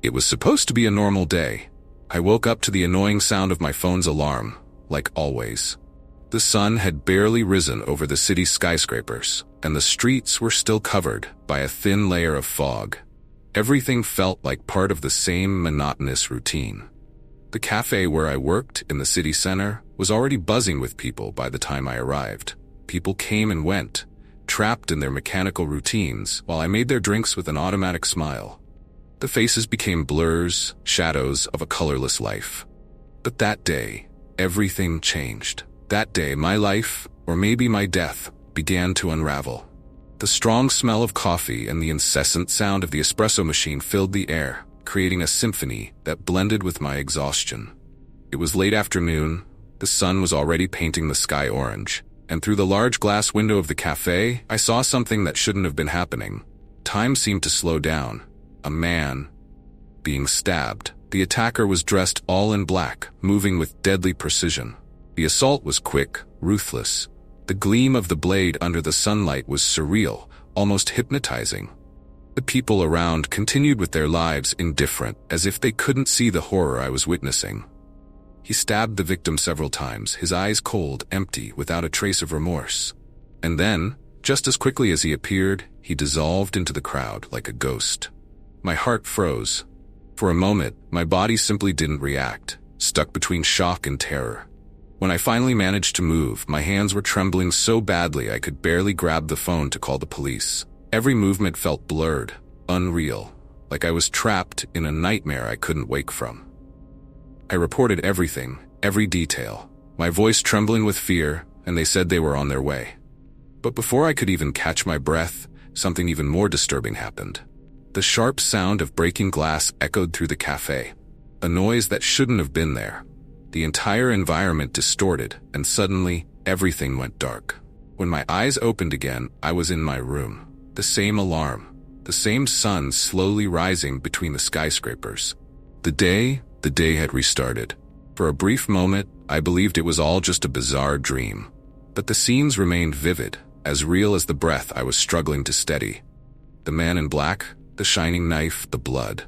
It was supposed to be a normal day. I woke up to the annoying sound of my phone's alarm, like always. The sun had barely risen over the city's skyscrapers, and the streets were still covered by a thin layer of fog. Everything felt like part of the same monotonous routine. The cafe where I worked in the city center was already buzzing with people by the time I arrived. People came and went, trapped in their mechanical routines, while I made their drinks with an automatic smile. The faces became blurs, shadows of a colorless life. But that day, everything changed. That day, my life, or maybe my death, began to unravel. The strong smell of coffee and the incessant sound of the espresso machine filled the air, creating a symphony that blended with my exhaustion. It was late afternoon, the sun was already painting the sky orange, and through the large glass window of the cafe, I saw something that shouldn't have been happening. Time seemed to slow down. A man being stabbed. The attacker was dressed all in black, moving with deadly precision. The assault was quick, ruthless. The gleam of the blade under the sunlight was surreal, almost hypnotizing. The people around continued with their lives indifferent, as if they couldn't see the horror I was witnessing. He stabbed the victim several times, his eyes cold, empty, without a trace of remorse. And then, just as quickly as he appeared, he dissolved into the crowd like a ghost. My heart froze. For a moment, my body simply didn't react, stuck between shock and terror. When I finally managed to move, my hands were trembling so badly I could barely grab the phone to call the police. Every movement felt blurred, unreal, like I was trapped in a nightmare I couldn't wake from. I reported everything, every detail, my voice trembling with fear, and they said they were on their way. But before I could even catch my breath, something even more disturbing happened. The sharp sound of breaking glass echoed through the cafe, a noise that shouldn't have been there. The entire environment distorted, and suddenly, everything went dark. When my eyes opened again, I was in my room. The same alarm, the same sun slowly rising between the skyscrapers. The day had restarted. For a brief moment, I believed it was all just a bizarre dream. But the scenes remained vivid, as real as the breath I was struggling to steady. The man in black, the shining knife, the blood.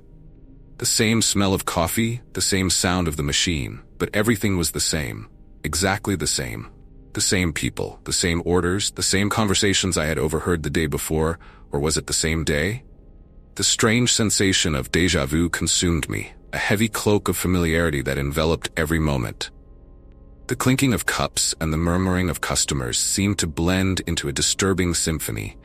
The same smell of coffee, the same sound of the machine, but everything was the same, exactly the same. The same people, the same orders, the same conversations I had overheard the day before, or was it the same day? The strange sensation of déjà vu consumed me, a heavy cloak of familiarity that enveloped every moment. The clinking of cups and the murmuring of customers seemed to blend into a disturbing symphony,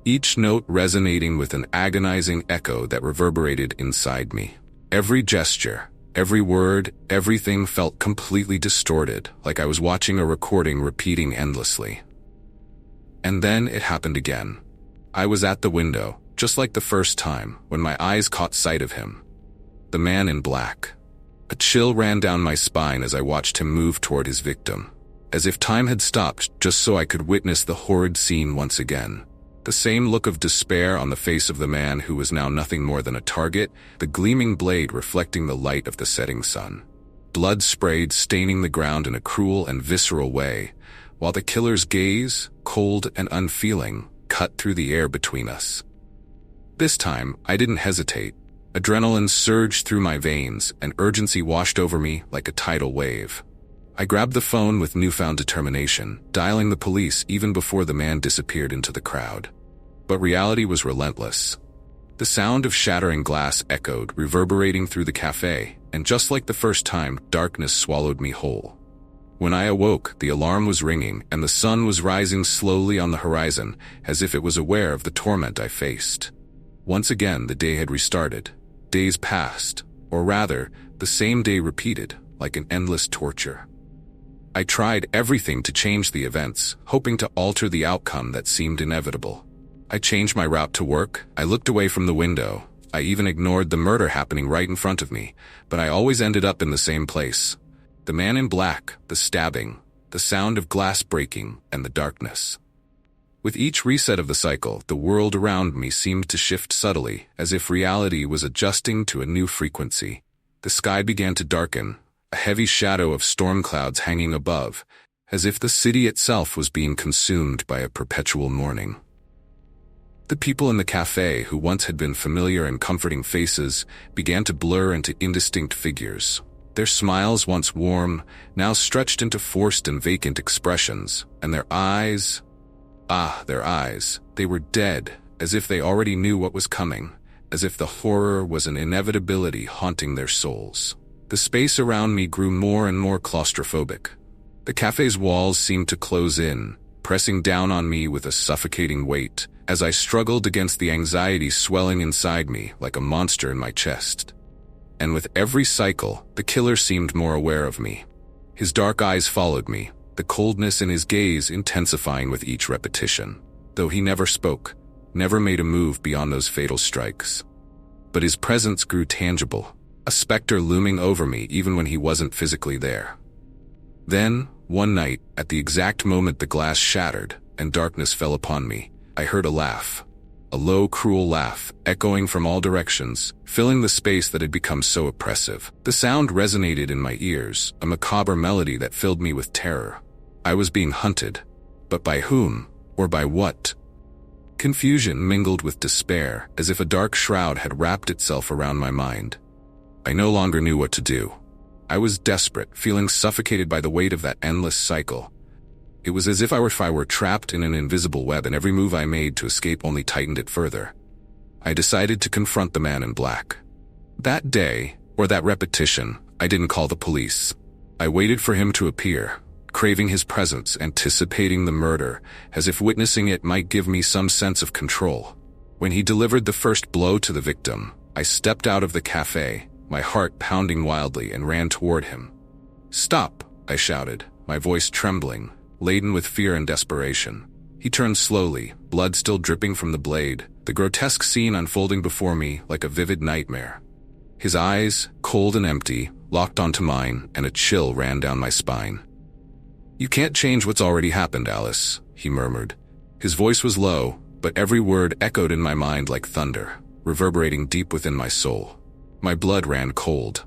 each note resonating with an agonizing echo that reverberated inside me. Every gesture, every word, everything felt completely distorted, like I was watching a recording repeating endlessly. And then it happened again. I was at the window, just like the first time, when my eyes caught sight of him. The man in black. A chill ran down my spine as I watched him move toward his victim, as if time had stopped just so I could witness the horrid scene once again. The same look of despair on the face of the man who was now nothing more than a target, the gleaming blade reflecting the light of the setting sun. Blood sprayed, staining the ground in a cruel and visceral way, while the killer's gaze, cold and unfeeling, cut through the air between us. This time, I didn't hesitate. Adrenaline surged through my veins, and urgency washed over me like a tidal wave. I grabbed the phone with newfound determination, dialing the police even before the man disappeared into the crowd. But reality was relentless. The sound of shattering glass echoed, reverberating through the cafe, and just like the first time, darkness swallowed me whole. When I awoke, the alarm was ringing, and the sun was rising slowly on the horizon, as if it was aware of the torment I faced. Once again, the day had restarted. Days passed, or rather, the same day repeated, like an endless torture. I tried everything to change the events, hoping to alter the outcome that seemed inevitable. I changed my route to work, I looked away from the window, I even ignored the murder happening right in front of me, but I always ended up in the same place. The man in black, the stabbing, the sound of glass breaking, and the darkness. With each reset of the cycle, the world around me seemed to shift subtly, as if reality was adjusting to a new frequency. The sky began to darken, a heavy shadow of storm clouds hanging above, as if the city itself was being consumed by a perpetual mourning. The people in the cafe, who once had been familiar and comforting faces, began to blur into indistinct figures. Their smiles, once warm, now stretched into forced and vacant expressions, and their eyes, they were dead, as if they already knew what was coming, as if the horror was an inevitability haunting their souls. The space around me grew more and more claustrophobic. The cafe's walls seemed to close in, pressing down on me with a suffocating weight, as I struggled against the anxiety swelling inside me like a monster in my chest. And with every cycle, the killer seemed more aware of me. His dark eyes followed me, the coldness in his gaze intensifying with each repetition, though he never spoke, never made a move beyond those fatal strikes. But his presence grew tangible, a specter looming over me even when he wasn't physically there. Then, one night, at the exact moment the glass shattered and darkness fell upon me, I heard a laugh. A low, cruel laugh, echoing from all directions, filling the space that had become so oppressive. The sound resonated in my ears, a macabre melody that filled me with terror. I was being hunted. But by whom? Or by what? Confusion mingled with despair, as if a dark shroud had wrapped itself around my mind. I no longer knew what to do. I was desperate, feeling suffocated by the weight of that endless cycle. It was as if I were trapped in an invisible web, and every move I made to escape only tightened it further. I decided to confront the man in black. That day, or that repetition, I didn't call the police. I waited for him to appear, craving his presence, anticipating the murder, as if witnessing it might give me some sense of control. When he delivered the first blow to the victim, I stepped out of the cafe, my heart pounding wildly, and ran toward him. "Stop!" I shouted, my voice trembling, laden with fear and desperation. He turned slowly, blood still dripping from the blade, the grotesque scene unfolding before me like a vivid nightmare. His eyes, cold and empty, locked onto mine, and a chill ran down my spine. "You can't change what's already happened, Alice," he murmured. His voice was low, but every word echoed in my mind like thunder, reverberating deep within my soul. My blood ran cold.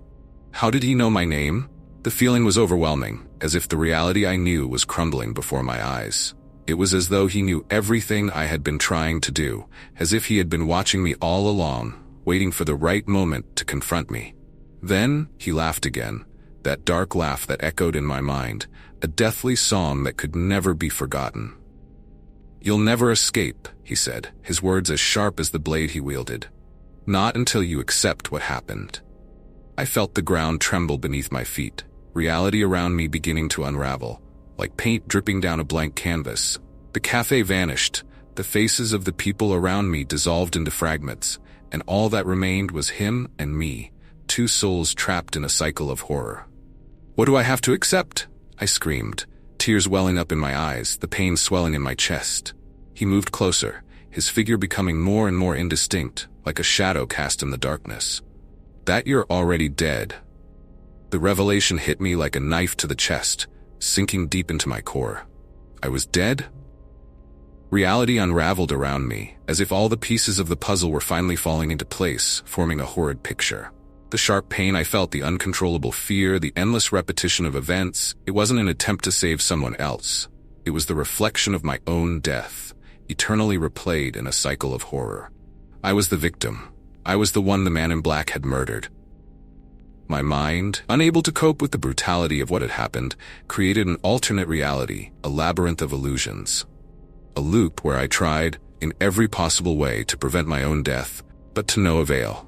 How did he know my name? The feeling was overwhelming, as if the reality I knew was crumbling before my eyes. It was as though he knew everything I had been trying to do, as if he had been watching me all along, waiting for the right moment to confront me. Then he laughed again, that dark laugh that echoed in my mind, a deathly song that could never be forgotten. "You'll never escape," he said, his words as sharp as the blade he wielded. "Not until you accept what happened." I felt the ground tremble beneath my feet, reality around me beginning to unravel, like paint dripping down a blank canvas. The cafe vanished, the faces of the people around me dissolved into fragments, and all that remained was him and me, two souls trapped in a cycle of horror. "What do I have to accept?" I screamed, tears welling up in my eyes, the pain swelling in my chest. He moved closer, his figure becoming more and more indistinct, like a shadow cast in the darkness. "That you're already dead." The revelation hit me like a knife to the chest, sinking deep into my core. I was dead? Reality unraveled around me, as if all the pieces of the puzzle were finally falling into place, forming a horrid picture. The sharp pain I felt, the uncontrollable fear, the endless repetition of events, it wasn't an attempt to save someone else. It was the reflection of my own death, eternally replayed in a cycle of horror. I was the victim. I was the one the man in black had murdered. My mind, unable to cope with the brutality of what had happened, created an alternate reality, a labyrinth of illusions. A loop where I tried, in every possible way, to prevent my own death, but to no avail.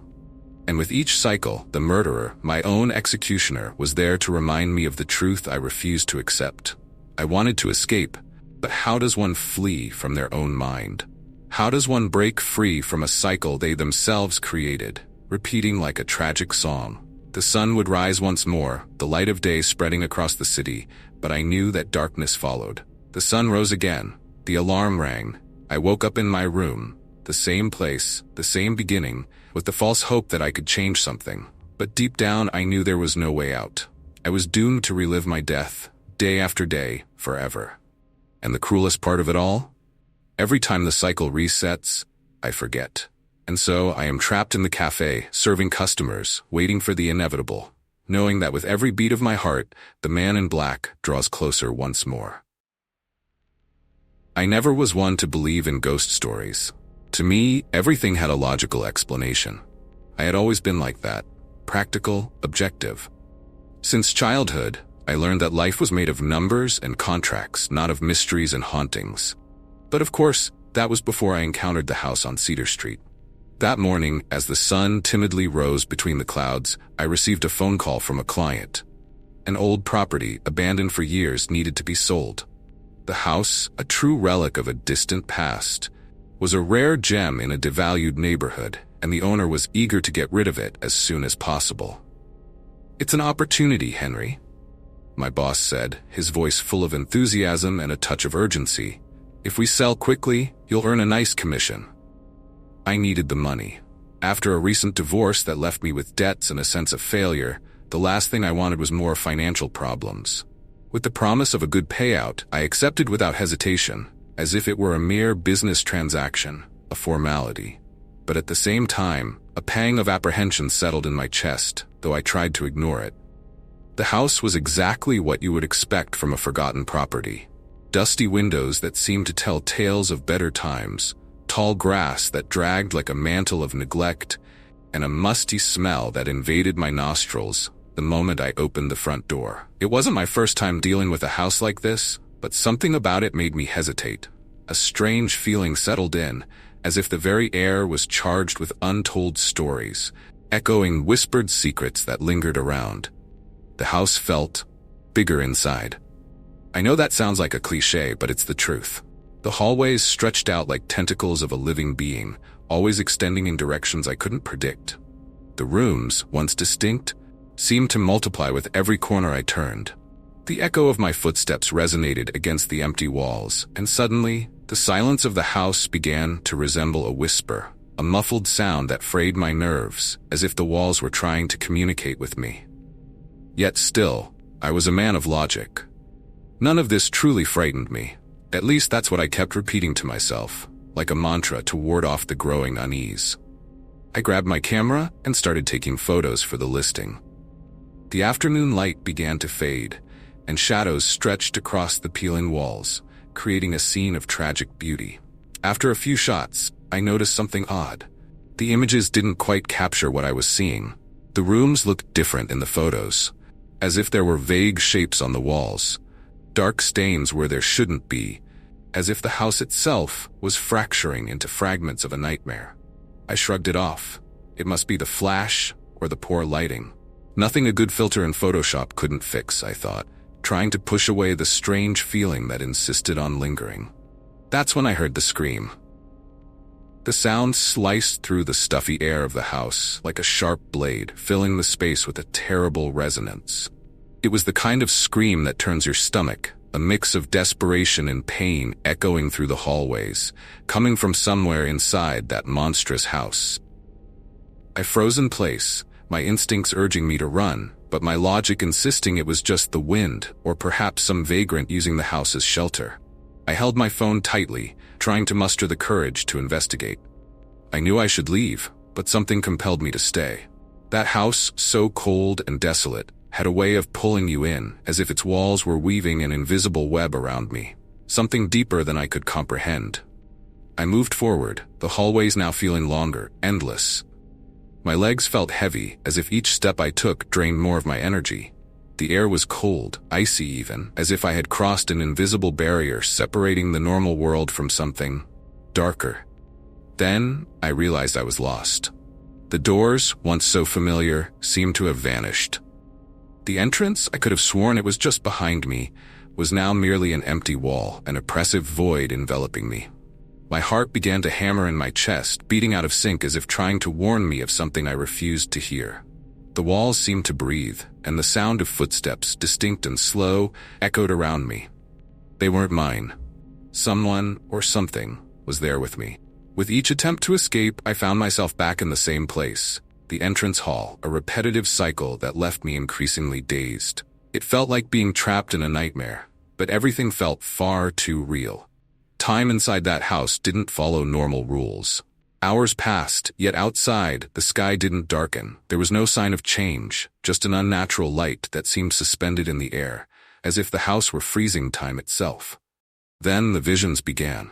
And with each cycle, the murderer, my own executioner, was there to remind me of the truth I refused to accept. I wanted to escape, but how does one flee from their own mind? How does one break free from a cycle they themselves created, repeating like a tragic song? The sun would rise once more, the light of day spreading across the city, but I knew that darkness followed. The sun rose again. The alarm rang. I woke up in my room, the same place, the same beginning, with the false hope that I could change something. But deep down, I knew there was no way out. I was doomed to relive my death, day after day, forever. And the cruelest part of it all? Every time the cycle resets, I forget. And so I am trapped in the cafe, serving customers, waiting for the inevitable, knowing that with every beat of my heart, the man in black draws closer once more. I never was one to believe in ghost stories. To me, everything had a logical explanation. I had always been like that, practical, objective. Since childhood, I learned that life was made of numbers and contracts, not of mysteries and hauntings. But of course, that was before I encountered the house on Cedar Street. That morning, as the sun timidly rose between the clouds, I received a phone call from a client. An old property, abandoned for years, needed to be sold. The house, a true relic of a distant past, was a rare gem in a devalued neighborhood, and the owner was eager to get rid of it as soon as possible. "It's an opportunity, Henry," my boss said, his voice full of enthusiasm and a touch of urgency. "If we sell quickly, you'll earn a nice commission." I needed the money. After a recent divorce that left me with debts and a sense of failure, the last thing I wanted was more financial problems. With the promise of a good payout, I accepted without hesitation, as if it were a mere business transaction, a formality. But at the same time, a pang of apprehension settled in my chest, though I tried to ignore it. The house was exactly what you would expect from a forgotten property. Dusty windows that seemed to tell tales of better times, tall grass that dragged like a mantle of neglect, and a musty smell that invaded my nostrils the moment I opened the front door. It wasn't my first time dealing with a house like this, but something about it made me hesitate. A strange feeling settled in, as if the very air was charged with untold stories, echoing whispered secrets that lingered around. The house felt bigger inside. I know that sounds like a cliché, but it's the truth. The hallways stretched out like tentacles of a living being, always extending in directions I couldn't predict. The rooms, once distinct, seemed to multiply with every corner I turned. The echo of my footsteps resonated against the empty walls, and suddenly, the silence of the house began to resemble a whisper, a muffled sound that frayed my nerves, as if the walls were trying to communicate with me. Yet still, I was a man of logic. None of this truly frightened me. At least that's what I kept repeating to myself, like a mantra to ward off the growing unease. I grabbed my camera and started taking photos for the listing. The afternoon light began to fade, and shadows stretched across the peeling walls, creating a scene of tragic beauty. After a few shots, I noticed something odd. The images didn't quite capture what I was seeing. The rooms looked different in the photos, as if there were vague shapes on the walls, dark stains where there shouldn't be, as if the house itself was fracturing into fragments of a nightmare. I shrugged it off. It must be the flash or the poor lighting. Nothing a good filter in Photoshop couldn't fix, I thought, trying to push away the strange feeling that insisted on lingering. That's when I heard the scream. The sound sliced through the stuffy air of the house like a sharp blade, filling the space with a terrible resonance. It was the kind of scream that turns your stomach, a mix of desperation and pain echoing through the hallways, coming from somewhere inside that monstrous house. I froze in place, my instincts urging me to run, but my logic insisting it was just the wind, or perhaps some vagrant using the house as shelter. I held my phone tightly, trying to muster the courage to investigate. I knew I should leave, but something compelled me to stay. That house, so cold and desolate, had a way of pulling you in, as if its walls were weaving an invisible web around me, something deeper than I could comprehend. I moved forward, the hallways now feeling longer, endless. My legs felt heavy, as if each step I took drained more of my energy. The air was cold, icy even, as if I had crossed an invisible barrier separating the normal world from something darker. Then, I realized I was lost. The doors, once so familiar, seemed to have vanished. The entrance, I could have sworn it was just behind me, was now merely an empty wall, an oppressive void enveloping me. My heart began to hammer in my chest, beating out of sync as if trying to warn me of something I refused to hear. The walls seemed to breathe, and the sound of footsteps, distinct and slow, echoed around me. They weren't mine. Someone, or something, was there with me. With each attempt to escape, I found myself back in the same place. The entrance hall, a repetitive cycle that left me increasingly dazed. It felt like being trapped in a nightmare, but everything felt far too real. Time inside that house didn't follow normal rules. Hours passed, yet outside, the sky didn't darken. There was no sign of change, just an unnatural light that seemed suspended in the air, as if the house were freezing time itself. Then the visions began.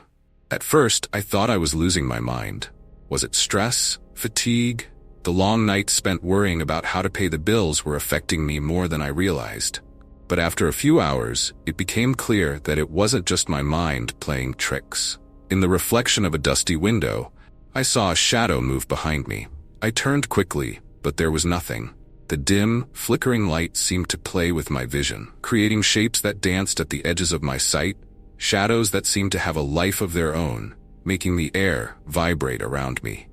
At first, I thought I was losing my mind. Was it stress? Fatigue? The long nights spent worrying about how to pay the bills were affecting me more than I realized. But after a few hours, it became clear that it wasn't just my mind playing tricks. In the reflection of a dusty window, I saw a shadow move behind me. I turned quickly, but there was nothing. The dim, flickering light seemed to play with my vision, creating shapes that danced at the edges of my sight, shadows that seemed to have a life of their own, making the air vibrate around me.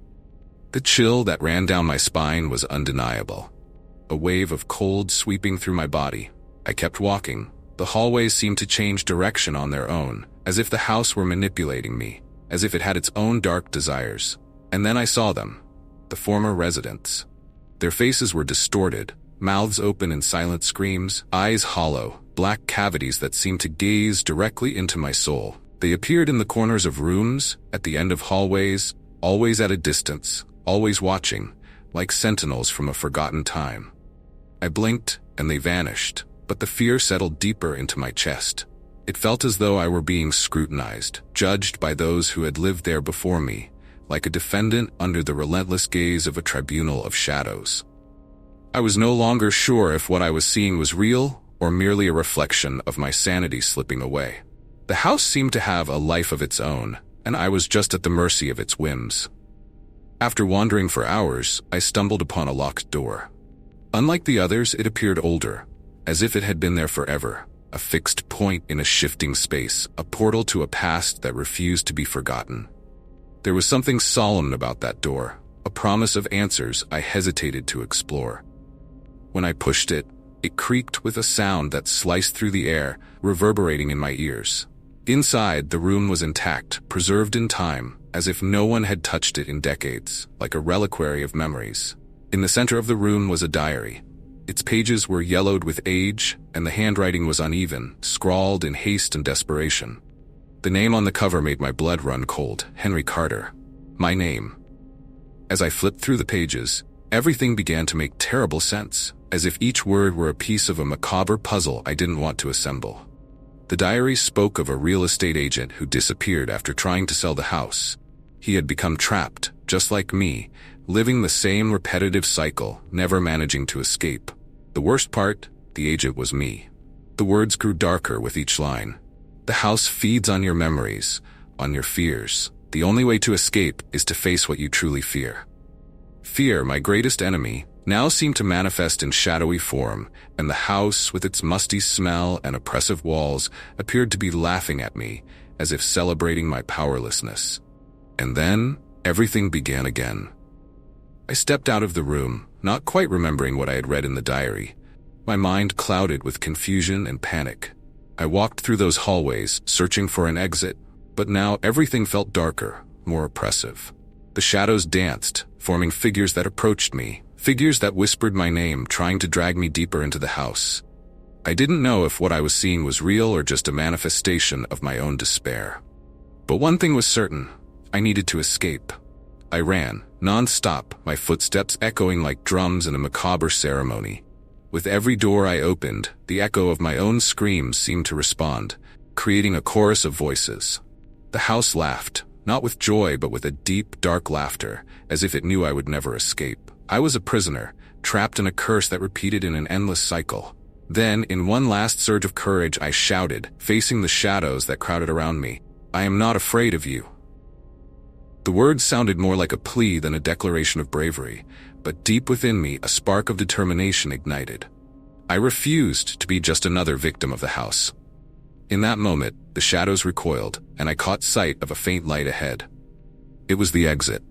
The chill that ran down my spine was undeniable. A wave of cold sweeping through my body. I kept walking. The hallways seemed to change direction on their own, as if the house were manipulating me, as if it had its own dark desires. And then I saw them, the former residents. Their faces were distorted, mouths open in silent screams, eyes hollow, black cavities that seemed to gaze directly into my soul. They appeared in the corners of rooms, at the end of hallways, always at a distance, always watching, like sentinels from a forgotten time. I blinked, and they vanished, but the fear settled deeper into my chest. It felt as though I were being scrutinized, judged by those who had lived there before me, like a defendant under the relentless gaze of a tribunal of shadows. I was no longer sure if what I was seeing was real or merely a reflection of my sanity slipping away. The house seemed to have a life of its own, and I was just at the mercy of its whims. After wandering for hours, I stumbled upon a locked door. Unlike the others, it appeared older, as if it had been there forever, a fixed point in a shifting space, a portal to a past that refused to be forgotten. There was something solemn about that door, a promise of answers I hesitated to explore. When I pushed it, it creaked with a sound that sliced through the air, reverberating in my ears. Inside, the room was intact, preserved in time, as if no one had touched it in decades, like a reliquary of memories. In the center of the room was a diary. Its pages were yellowed with age, and the handwriting was uneven, scrawled in haste and desperation. The name on the cover made my blood run cold. Henry Carter. My name. As I flipped through the pages, everything began to make terrible sense, as if each word were a piece of a macabre puzzle I didn't want to assemble. The diary spoke of a real estate agent who disappeared after trying to sell the house. He had become trapped, just like me, living the same repetitive cycle, never managing to escape. The worst part, the agent was me. The words grew darker with each line. The house feeds on your memories, on your fears. The only way to escape is to face what you truly fear. Fear, my greatest enemy, now seemed to manifest in shadowy form, and the house, with its musty smell and oppressive walls, appeared to be laughing at me, as if celebrating my powerlessness. And then, everything began again. I stepped out of the room, not quite remembering what I had read in the diary. My mind clouded with confusion and panic. I walked through those hallways, searching for an exit, but now everything felt darker, more oppressive. The shadows danced, forming figures that approached me, figures that whispered my name, trying to drag me deeper into the house. I didn't know if what I was seeing was real or just a manifestation of my own despair. But one thing was certain, I needed to escape. I ran, non-stop, my footsteps echoing like drums in a macabre ceremony. With every door I opened, the echo of my own screams seemed to respond, creating a chorus of voices. The house laughed, not with joy but with a deep, dark laughter, as if it knew I would never escape. I was a prisoner, trapped in a curse that repeated in an endless cycle. Then, in one last surge of courage, I shouted, facing the shadows that crowded around me, "I am not afraid of you." The words sounded more like a plea than a declaration of bravery, but deep within me, a spark of determination ignited. I refused to be just another victim of the house. In that moment, the shadows recoiled, and I caught sight of a faint light ahead. It was the exit.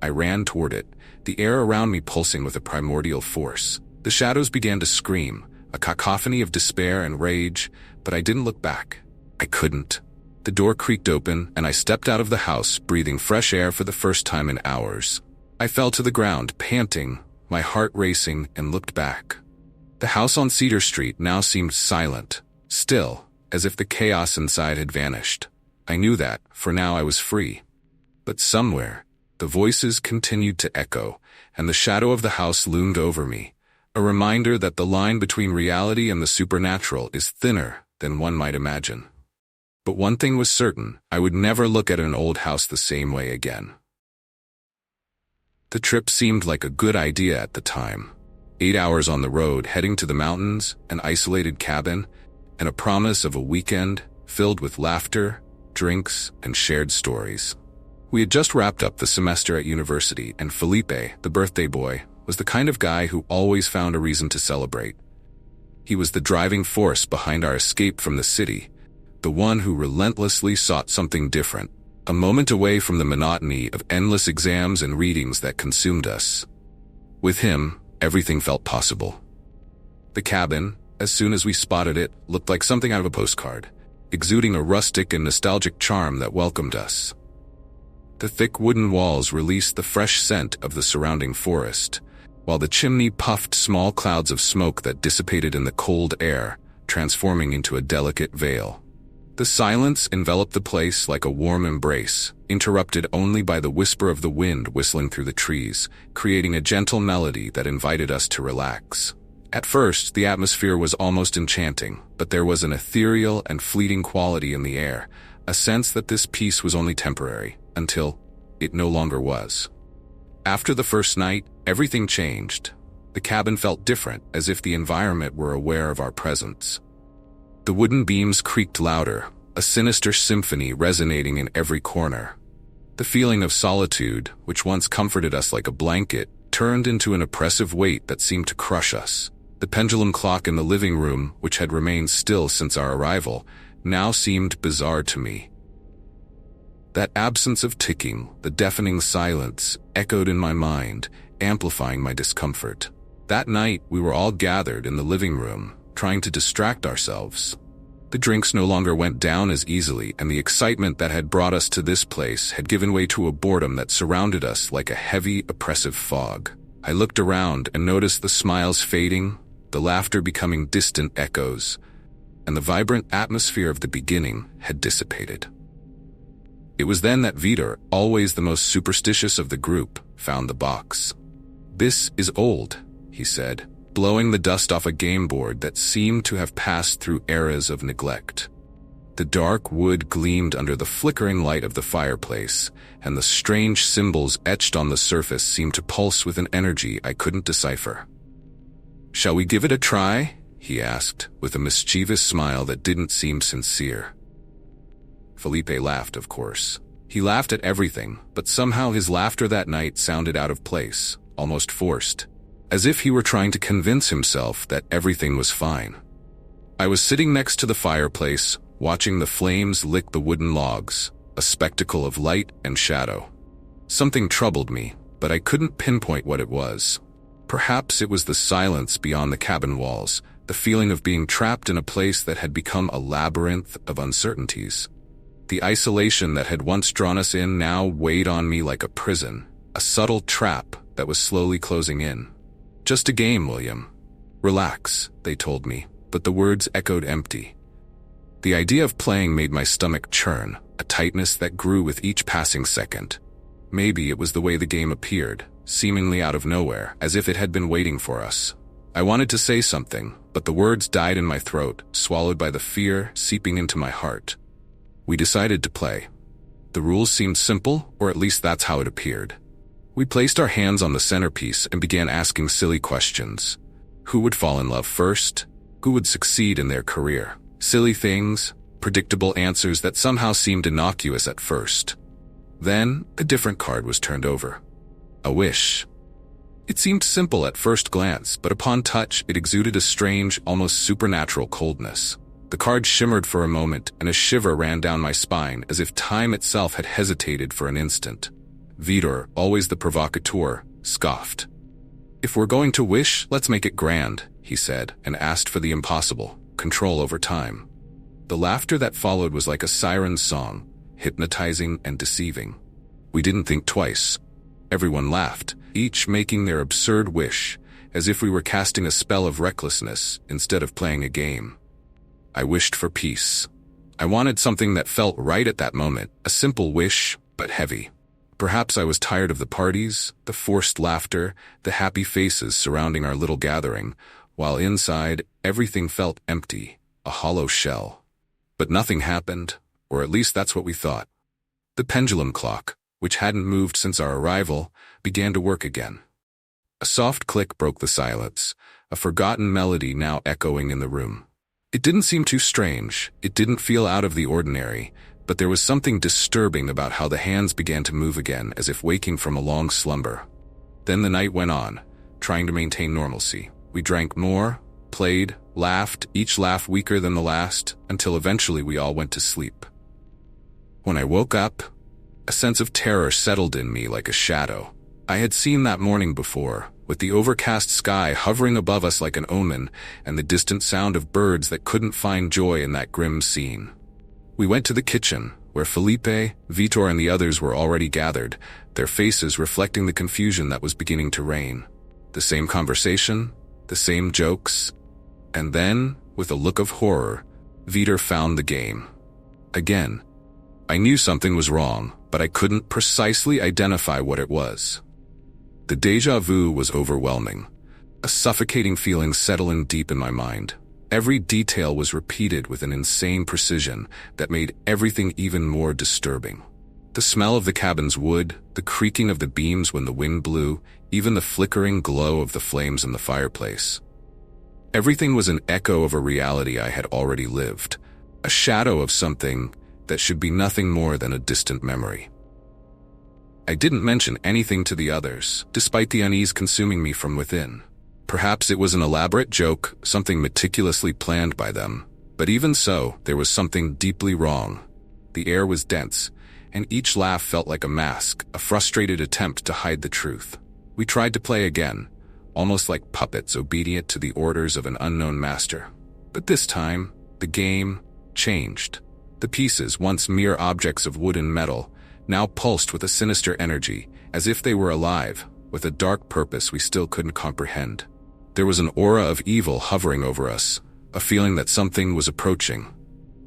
I ran toward it, the air around me pulsing with a primordial force. The shadows began to scream, a cacophony of despair and rage, but I didn't look back. I couldn't. The door creaked open, and I stepped out of the house, breathing fresh air for the first time in hours. I fell to the ground, panting, my heart racing, and looked back. The house on Cedar Street now seemed silent, still, as if the chaos inside had vanished. I knew that, for now I was free. But somewhere, the voices continued to echo, and the shadow of the house loomed over me, a reminder that the line between reality and the supernatural is thinner than one might imagine. But one thing was certain, I would never look at an old house the same way again. The trip seemed like a good idea at the time. 8 hours on the road heading to the mountains, an isolated cabin, and a promise of a weekend filled with laughter, drinks, and shared stories. We had just wrapped up the semester at university, and Felipe, the birthday boy, was the kind of guy who always found a reason to celebrate. He was the driving force behind our escape from the city, the one who relentlessly sought something different, a moment away from the monotony of endless exams and readings that consumed us. With him, everything felt possible. The cabin, as soon as we spotted it, looked like something out of a postcard, exuding a rustic and nostalgic charm that welcomed us. The thick wooden walls released the fresh scent of the surrounding forest, while the chimney puffed small clouds of smoke that dissipated in the cold air, transforming into a delicate veil. The silence enveloped the place like a warm embrace, interrupted only by the whisper of the wind whistling through the trees, creating a gentle melody that invited us to relax. At first, the atmosphere was almost enchanting, but there was an ethereal and fleeting quality in the air, a sense that this peace was only temporary, until it no longer was. After the first night, everything changed. The cabin felt different, as if the environment were aware of our presence. The wooden beams creaked louder, a sinister symphony resonating in every corner. The feeling of solitude, which once comforted us like a blanket, turned into an oppressive weight that seemed to crush us. The pendulum clock in the living room, which had remained still since our arrival, now seemed bizarre to me. That absence of ticking, the deafening silence, echoed in my mind, amplifying my discomfort. That night, we were all gathered in the living room, trying to distract ourselves. The drinks no longer went down as easily, and the excitement that had brought us to this place had given way to a boredom that surrounded us like a heavy, oppressive fog. I looked around and noticed the smiles fading, the laughter becoming distant echoes, and the vibrant atmosphere of the beginning had dissipated. It was then that Vitor, always the most superstitious of the group, found the box. "This is old," he said, blowing the dust off a game board that seemed to have passed through eras of neglect. The dark wood gleamed under the flickering light of the fireplace, and the strange symbols etched on the surface seemed to pulse with an energy I couldn't decipher. "Shall we give it a try?" he asked, with a mischievous smile that didn't seem sincere. Felipe laughed, of course. He laughed at everything, but somehow his laughter that night sounded out of place, almost forced, as if he were trying to convince himself that everything was fine. I was sitting next to the fireplace, watching the flames lick the wooden logs, a spectacle of light and shadow. Something troubled me, but I couldn't pinpoint what it was. Perhaps it was the silence beyond the cabin walls, the feeling of being trapped in a place that had become a labyrinth of uncertainties. The isolation that had once drawn us in now weighed on me like a prison, a subtle trap that was slowly closing in. "Just a game, William. Relax," they told me, but the words echoed empty. The idea of playing made my stomach churn, a tightness that grew with each passing second. Maybe it was the way the game appeared, seemingly out of nowhere, as if it had been waiting for us. I wanted to say something, but the words died in my throat, swallowed by the fear seeping into my heart. We decided to play. The rules seemed simple, or at least that's how it appeared. We placed our hands on the centerpiece and began asking silly questions. Who would fall in love first? Who would succeed in their career? Silly things, predictable answers that somehow seemed innocuous at first. Then, a different card was turned over. A wish. It seemed simple at first glance, but upon touch, it exuded a strange, almost supernatural coldness. The card shimmered for a moment, and a shiver ran down my spine as if time itself had hesitated for an instant. Vitor, always the provocateur, scoffed. "If we're going to wish, let's make it grand," he said, and asked for the impossible, control over time. The laughter that followed was like a siren's song, hypnotizing and deceiving. We didn't think twice. Everyone laughed, each making their absurd wish, as if we were casting a spell of recklessness instead of playing a game. I wished for peace. I wanted something that felt right at that moment, a simple wish, but heavy. Perhaps I was tired of the parties, the forced laughter, the happy faces surrounding our little gathering, while inside, everything felt empty, a hollow shell. But nothing happened. or at least that's what we thought. The pendulum clock, which hadn't moved since our arrival, began to work again. A soft click broke the silence, a forgotten melody now echoing in the room. It didn't seem too strange, it didn't feel out of the ordinary, but there was something disturbing about how the hands began to move again, as if waking from a long slumber. Then the night went on, trying to maintain normalcy. We drank more, played, laughed, each laugh weaker than the last, until eventually we all went to sleep. When I woke up, a sense of terror settled in me like a shadow. I had seen that morning before, with the overcast sky hovering above us like an omen, and the distant sound of birds that couldn't find joy in that grim scene. We went to the kitchen, where Felipe, Vitor, and the others were already gathered, their faces reflecting the confusion that was beginning to reign. The same conversation, the same jokes, and then, with a look of horror, Vitor found the game. Again. I knew something was wrong, but I couldn't precisely identify what it was. The déjà vu was overwhelming. A suffocating feeling settling deep in my mind. Every detail was repeated with an insane precision that made everything even more disturbing. The smell of the cabin's wood, the creaking of the beams when the wind blew, even the flickering glow of the flames in the fireplace. Everything was an echo of a reality I had already lived, a shadow of something that should be nothing more than a distant memory. I didn't mention anything to the others, despite the unease consuming me from within. Perhaps it was an elaborate joke, something meticulously planned by them, but even so, there was something deeply wrong. The air was dense, and each laugh felt like a mask, a frustrated attempt to hide the truth. We tried to play again, almost like puppets obedient to the orders of an unknown master. But this time, the game changed. The pieces, once mere objects of wood and metal, now pulsed with a sinister energy, as if they were alive, with a dark purpose we still couldn't comprehend. There was an aura of evil hovering over us, a feeling that something was approaching.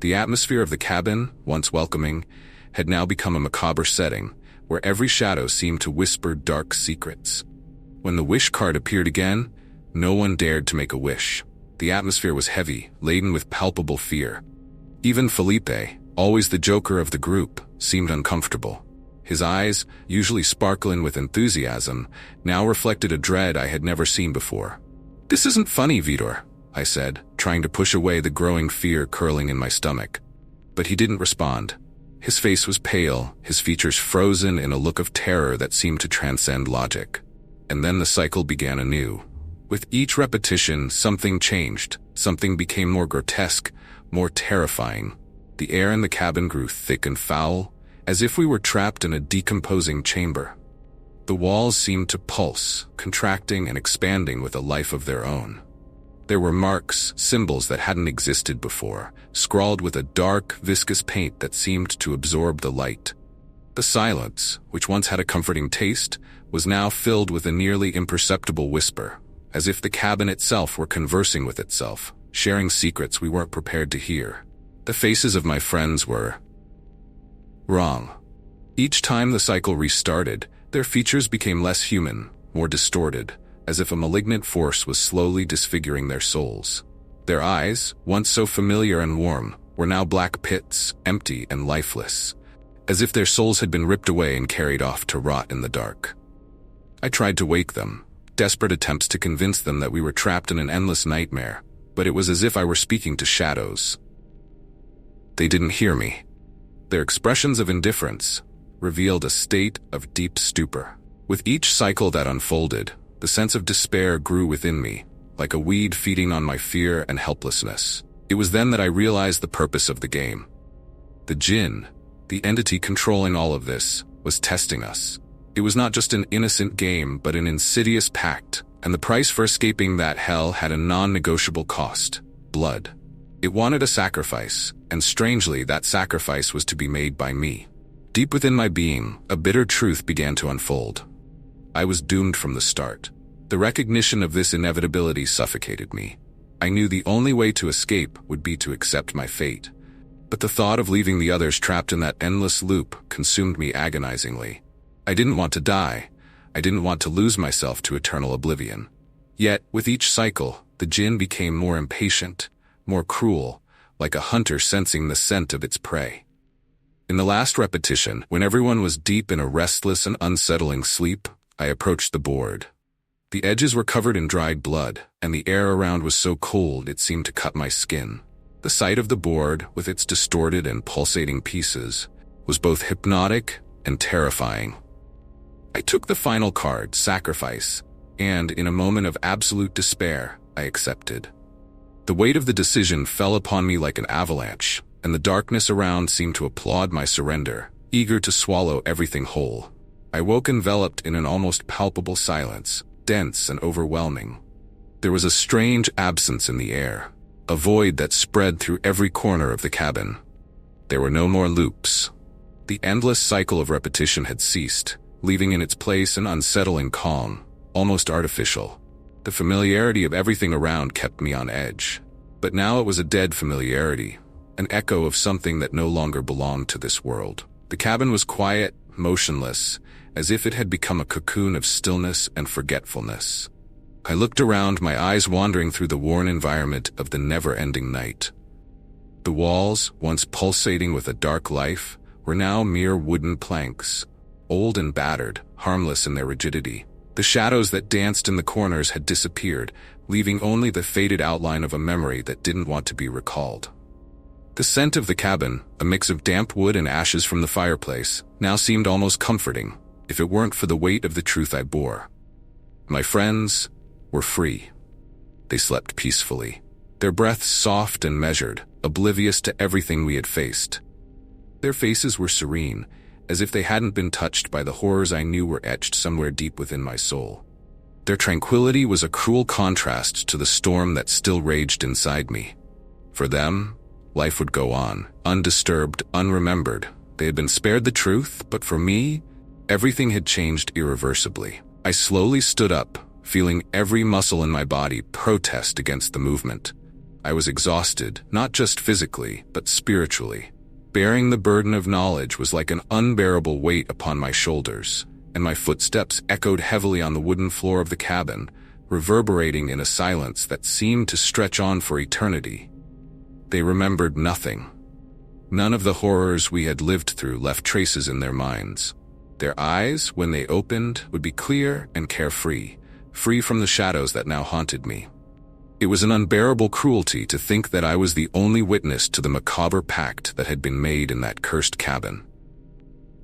The atmosphere of the cabin, once welcoming, had now become a macabre setting, where every shadow seemed to whisper dark secrets. When the wish card appeared again, no one dared to make a wish. The atmosphere was heavy, laden with palpable fear. Even Felipe, always the joker of the group, seemed uncomfortable. His eyes, usually sparkling with enthusiasm, now reflected a dread I had never seen before. "This isn't funny, Vitor," I said, trying to push away the growing fear curling in my stomach. But he didn't respond. His face was pale, his features frozen in a look of terror that seemed to transcend logic. And then the cycle began anew. With each repetition, something changed. Something became more grotesque, more terrifying. The air in the cabin grew thick and foul, as if we were trapped in a decomposing chamber. The walls seemed to pulse, contracting and expanding with a life of their own. There were marks, symbols that hadn't existed before, scrawled with a dark, viscous paint that seemed to absorb the light. The silence, which once had a comforting taste, was now filled with a nearly imperceptible whisper, as if the cabin itself were conversing with itself, sharing secrets we weren't prepared to hear. The faces of my friends were wrong. Each time the cycle restarted, their features became less human, more distorted, as if a malignant force was slowly disfiguring their souls. Their eyes, once so familiar and warm, were now black pits, empty and lifeless, as if their souls had been ripped away and carried off to rot in the dark. I tried to wake them, desperate attempts to convince them that we were trapped in an endless nightmare, but it was as if I were speaking to shadows. They didn't hear me. Their expressions of indifference revealed a state of deep stupor. With each cycle that unfolded, the sense of despair grew within me, like a weed feeding on my fear and helplessness. It was then that I realized the purpose of the game. The Jinn, the entity controlling all of this, was testing us. It was not just an innocent game, but an insidious pact, and the price for escaping that hell had a non-negotiable cost: blood. It wanted a sacrifice, and strangely, that sacrifice was to be made by me. Deep within my being, a bitter truth began to unfold. I was doomed from the start. The recognition of this inevitability suffocated me. I knew the only way to escape would be to accept my fate. But the thought of leaving the others trapped in that endless loop consumed me agonizingly. I didn't want to die. I didn't want to lose myself to eternal oblivion. Yet, with each cycle, the Jinn became more impatient, more cruel, like a hunter sensing the scent of its prey. In the last repetition, when everyone was deep in a restless and unsettling sleep, I approached the board. The edges were covered in dried blood, and the air around was so cold it seemed to cut my skin. The sight of the board, with its distorted and pulsating pieces, was both hypnotic and terrifying. I took the final card, Sacrifice, and, in a moment of absolute despair, I accepted. The weight of the decision fell upon me like an avalanche, and the darkness around seemed to applaud my surrender, eager to swallow everything whole. I woke enveloped in an almost palpable silence, dense and overwhelming. There was a strange absence in the air, a void that spread through every corner of the cabin. There were no more loops. The endless cycle of repetition had ceased, leaving in its place an unsettling calm, almost artificial. The familiarity of everything around kept me on edge. But now it was a dead familiarity, an echo of something that no longer belonged to this world. The cabin was quiet, motionless, as if it had become a cocoon of stillness and forgetfulness. I looked around, my eyes wandering through the worn environment of the never-ending night. The walls, once pulsating with a dark life, were now mere wooden planks, old and battered, harmless in their rigidity. The shadows that danced in the corners had disappeared, leaving only the faded outline of a memory that didn't want to be recalled. The scent of the cabin, a mix of damp wood and ashes from the fireplace, now seemed almost comforting, if it weren't for the weight of the truth I bore. My friends were free. They slept peacefully, their breaths soft and measured, oblivious to everything we had faced. Their faces were serene, as if they hadn't been touched by the horrors I knew were etched somewhere deep within my soul. Their tranquility was a cruel contrast to the storm that still raged inside me. For them, life would go on, undisturbed, unremembered. They had been spared the truth, but for me, everything had changed irreversibly. I slowly stood up, feeling every muscle in my body protest against the movement. I was exhausted, not just physically, but spiritually. Bearing the burden of knowledge was like an unbearable weight upon my shoulders, and my footsteps echoed heavily on the wooden floor of the cabin, reverberating in a silence that seemed to stretch on for eternity. They remembered nothing. None of the horrors we had lived through left traces in their minds. Their eyes, when they opened, would be clear and carefree, free from the shadows that now haunted me. It was an unbearable cruelty to think that I was the only witness to the macabre pact that had been made in that cursed cabin.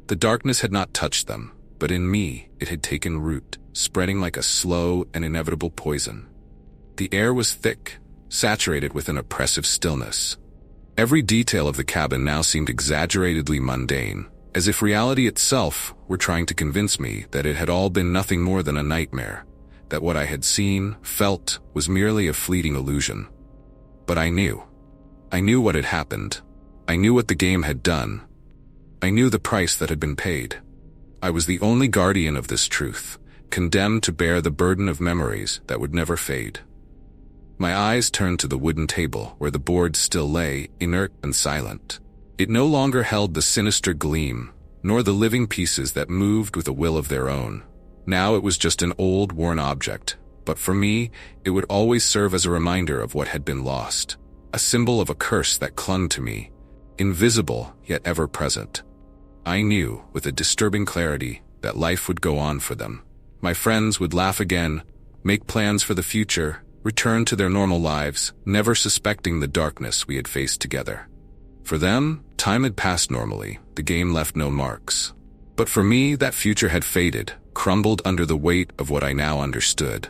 The darkness had not touched them, but in me it had taken root, spreading like a slow and inevitable poison. The air was thick, saturated with an oppressive stillness. Every detail of the cabin now seemed exaggeratedly mundane, as if reality itself were trying to convince me that it had all been nothing more than a nightmare, that what I had seen, felt, was merely a fleeting illusion. But I knew. I knew what had happened. I knew what the game had done. I knew the price that had been paid. I was the only guardian of this truth, condemned to bear the burden of memories that would never fade. My eyes turned to the wooden table where the board still lay, inert and silent. It no longer held the sinister gleam, nor the living pieces that moved with a will of their own. Now it was just an old, worn object, but for me, it would always serve as a reminder of what had been lost, a symbol of a curse that clung to me, invisible yet ever present. I knew, with a disturbing clarity, that life would go on for them. My friends would laugh again, make plans for the future, return to their normal lives, never suspecting the darkness we had faced together. For them, time had passed normally, the game left no marks. But for me, that future had faded, crumbled under the weight of what I now understood.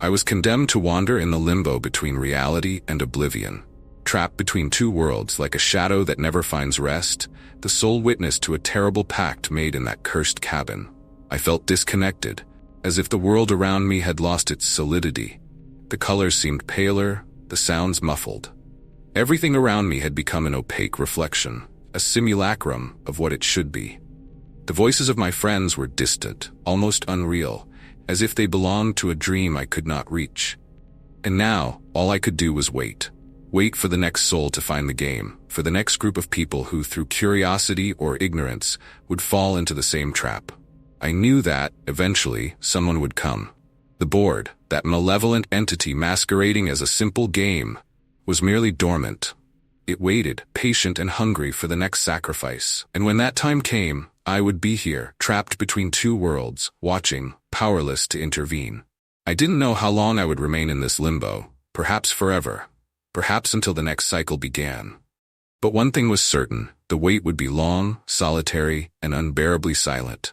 I was condemned to wander in the limbo between reality and oblivion, trapped between two worlds like a shadow that never finds rest, the sole witness to a terrible pact made in that cursed cabin. I felt disconnected, as if the world around me had lost its solidity. The colors seemed paler, the sounds muffled. Everything around me had become an opaque reflection, a simulacrum of what it should be. The voices of my friends were distant, almost unreal, as if they belonged to a dream I could not reach. And now, all I could do was wait. Wait for the next soul to find the game, for the next group of people who, through curiosity or ignorance, would fall into the same trap. I knew that, eventually, someone would come. The board, that malevolent entity masquerading as a simple game, was merely dormant. It waited, patient and hungry for the next sacrifice. And when that time came, I would be here, trapped between two worlds, watching, powerless to intervene. I didn't know how long I would remain in this limbo, perhaps forever, perhaps until the next cycle began. But one thing was certain, the wait would be long, solitary, and unbearably silent.